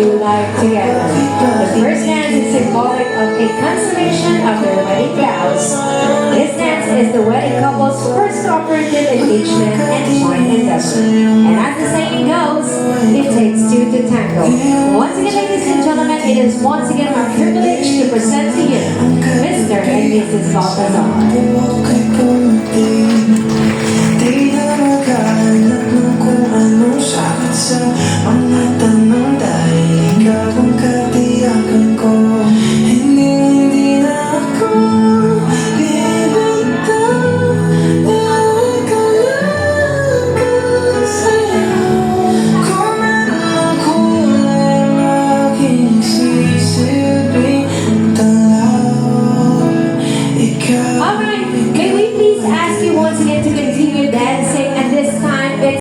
new life together. The first dance is symbolic of a consummation of their wedding vows. This dance is the wedding couple's first cooperative engagement and joint endeavor. And as the saying goes, it takes two to tango. Once again, ladies and gentlemen, it is once again our privilege to present to you Mr. and Mrs. Baltazar.